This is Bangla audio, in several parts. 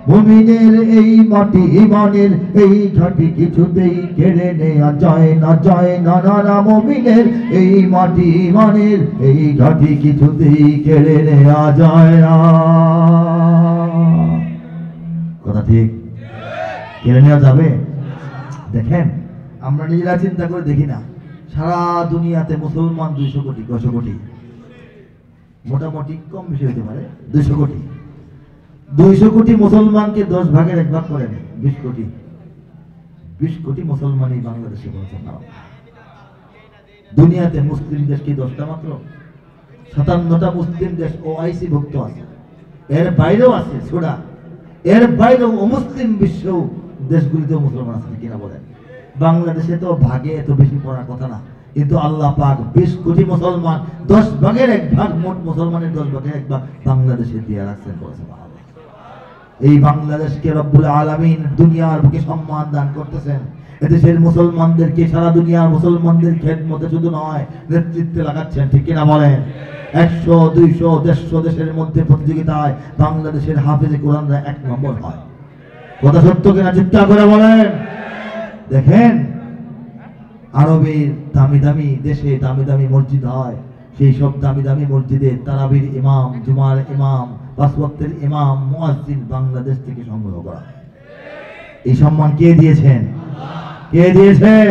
মুমিনের এই মাটি ইমানের এই ঘাটি কিছুতেই কেড়ে নেওয়া যায় না, যায় না, না, না। মুমিনের এই মাটি ইমানের এই ঘাটি কিছুতেই কেড়ে নেওয়া যায় না। কথা ঠিক? কেড়ে নেওয়া যাবে? দেখেন, আমরা নিজেরা চিন্তা করে দেখি না, সারা দুনিয়াতে মুসলমান 200 কোটি, 100 কোটি, মোটামুটি কম বেশি হতে পারে 200 কোটি। 200 কোটি মুসলমানকে 10 ভাগের 1 ভাগ করেন 20 কোটি। 20 কোটি মুসলমানই বাংলাদেশে বলছেন না। দুনিয়াতে মুসলিম দেশ কি 10টা মাত্র? 57টা মুসলিম দেশ ওআইসি ভুক্ত আছে, এর বাইরেও আছে ছোড়া, এর বাইরেও অমুসলিম বিশ্ব দেশগুলিতেও মুসলমান আছে কিনা বলেন? বাংলাদেশে তো ভাগে এত বেশি পড়ার কথা না, কিন্তু আল্লাহ পাক 20 কোটি মুসলমান 10 ভাগের 1 ভাগ, মোট মুসলমানের 10 ভাগের 1 ভাগ বাংলাদেশে দিয়ে রাখছেন বলেছেন। এই বাংলাদেশকে রব্বুল আলামিন দুনিয়ার বুকে সম্মান দান করতেছেন। এদেশের মুসলমানদেরকে সারা দুনিয়ার মুসলমানদের খেদমতে শুধু নয়, নেতৃত্বে লাগাচ্ছেন, ঠিক কিনা বলেন? 100, 200, 150 দেশের মধ্যে প্রতিযোগিতায় বাংলাদেশের হাফেজে কোরআনরা 1 নম্বর হয়। কথা সত্য কিনা চিৎকার করে বলেন? দেখেন, আরবের দামি দামি দেশে দামি দামি মসজিদ হয়, সেই সব দামি দামি মসজিদে তারাবির ইমাম, জুমার ইমাম, 5 ওয়াক্তের ইমাম, মুয়াজ্জিন বাংলাদেশ থেকে সংগ্রহ করা। এই সম্মান কে দিয়েছেন? কে দিয়েছেন?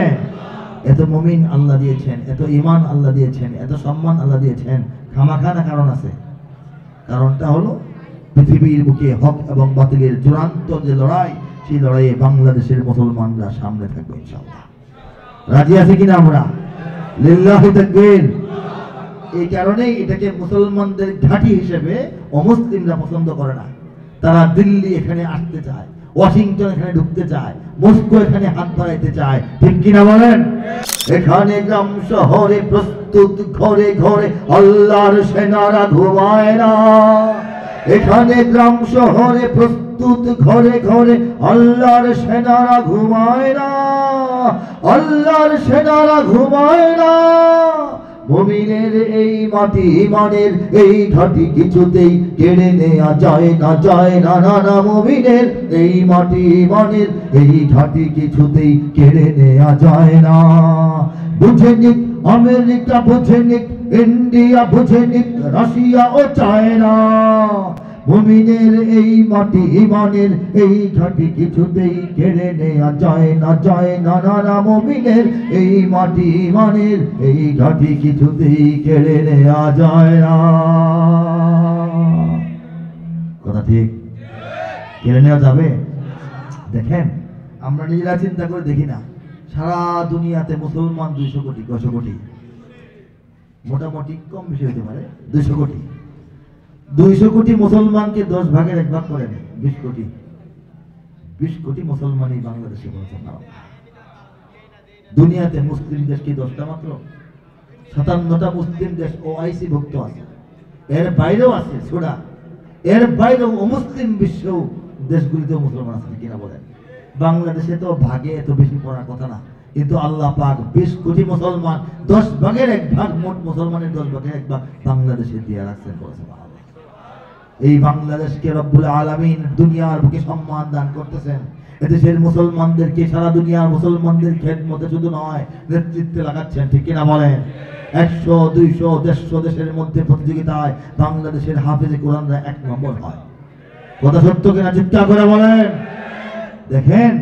এত মুমিন আল্লাহ দিয়েছেন, এত ঈমান আল্লাহ দিয়েছেন, এত সম্মান আল্লাহ দিয়েছেন। খামাখা না কারণ আছে? কারণটা হলো পৃথিবীর বুকে হক এবং বাতিলের চূড়ান্ত যে লড়াই, সেই লড়াইয়ে বাংলাদেশের মুসলমানরা সামনে থাকবে ইনশাআল্লাহ। রাজি আছে কিনা আমরা? লিল্লাহি তাকবীর। এই কারণেই এটাকে মুসলমানদের ঘাঁটি হিসেবে অমুসলিমরা পছন্দ করে না। তারা দিল্লি এখানে আসতে চায়, ওয়াশিংটন এখানে ঢুকতে চায়, মস্কো এখানে হাত বাড়াইতে চায়, ঠিক কিনা বলেন? এখানে গ্রাম শহরে প্রস্তুত ঘরে ঘরে আল্লাহর সেনারা ঘুমায় না। এখানে গ্রাম শহরে প্রস্তুত ঘরে ঘরে আল্লাহর সেনারা ঘুমায় না, আল্লাহর সেনারা ঘুমায় না। মুমিনের এই মাটি ইমানের এই ঘাটি কিছুতেই কেড়ে নেওয়া যায় না, যায় না, না, না। মুমিনের এই মাটি ইমানের এই ঘাটি কিছুতেই কেড়ে নেওয়া যায় না। বুঝে নিক আমেরিকা, বুঝে নিক ইন্ডিয়া, বুঝে নিক রাশিয়া ও চায়না। মুমিনের এই মাটি ইমানের এই ঘাটি কিছুতেই কেড়ে নেওয়া যায় না, যায় না, না, না। মুমিনের এই মাটি ইমানের এই ঘাটি কিছুতেই কেড়ে নেওয়া যায় না। কথা ঠিক? কেড়ে নেওয়া যাবে? দেখেন, আমরা নিজেরা চিন্তা করে দেখি না, সারা দুনিয়াতে মুসলমান 200 কোটি, 100 কোটি, মোটামুটি কম বেশি হতে পারে 200 কোটি। 200 কোটি মুসলমানকে 10 ভাগের 1 ভাগ করেন 20 কোটি। 20 কোটি মুসলমানই বাংলাদেশে বলছেন না। দুনিয়াতে মুসলিম দেশ কি 10টা মাত্র? 57টা মুসলিম দেশ ওআইসি ভুক্ত আছে, এর বাইরেও আছে ছোড়া, এর বাইরেও অমুসলিম বিশ্ব দেশগুলিতেও মুসলমান আছে কিনা বলেন? বাংলাদেশে তো ভাগে এত বেশি পড়ার কথা না, কিন্তু আল্লাহ পাক 20 কোটি মুসলমান 10 ভাগের 1 ভাগ, মোট মুসলমানের 10 ভাগের 1 ভাগ বাংলাদেশে দিয়ে রাখছেন বলেছেন। এই বাংলাদেশকে রব্বুল আলামিন দুনিয়ার বুকে সম্মান দান করতেছেন। এদেশের মুসলমানদেরকে সারা দুনিয়ার মুসলমানদের খেদমতে শুধু নয়, নেতৃত্বে লাগাচ্ছেন, ঠিক কিনা বলেন? 100, 200, 150 দেশের মধ্যে প্রতিযোগিতায় বাংলাদেশের হাফেজে কোরআনরা 1 নম্বর হয়। কথা সত্য কিনা চিৎকার করে বলেন? দেখেন,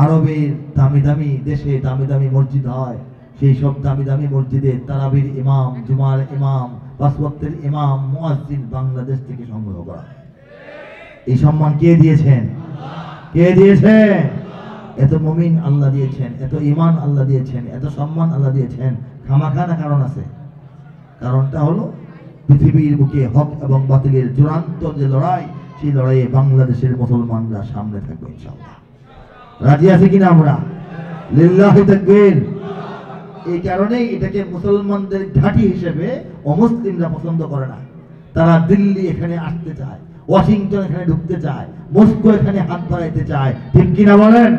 আরবের দামি দামি দেশে দামি দামি মসজিদ হয়, সেই সব দামি দামি মসজিদে তারাবির ইমাম, জুমার ইমাম, 5 ওয়াক্তের ইমাম, মুয়াজ্জিন বাংলাদেশ থেকে সংগ্রহ করা। এই সম্মান কে দিয়েছেন? কে দিয়েছেন? এত মুমিন আল্লাহ দিয়েছেন, এত ঈমান আল্লাহ দিয়েছেন, এত সম্মান আল্লাহ দিয়েছেন। খামাখা না কারণ আছে? কারণটা হলো পৃথিবীর বুকে হক এবং বাতিলের চূড়ান্ত যে লড়াই, সেই লড়াইয়ে বাংলাদেশের মুসলমানরা সামনে থাকবে ইনশাআল্লাহ। রাজি আছে কিনা আমরা? লিল্লাহি তাকবীর। এই কারণেই এটাকে মুসলমানদের ঘাঁটি হিসেবে অমুসলিমরা পছন্দ করে না। তারা দিল্লি এখানে আসতে চায়, ওয়াশিংটন এখানে ঢুকতে চায়, মস্কো এখানে হাত বাড়াইতে চায়, ঠিক কিনা বলেন?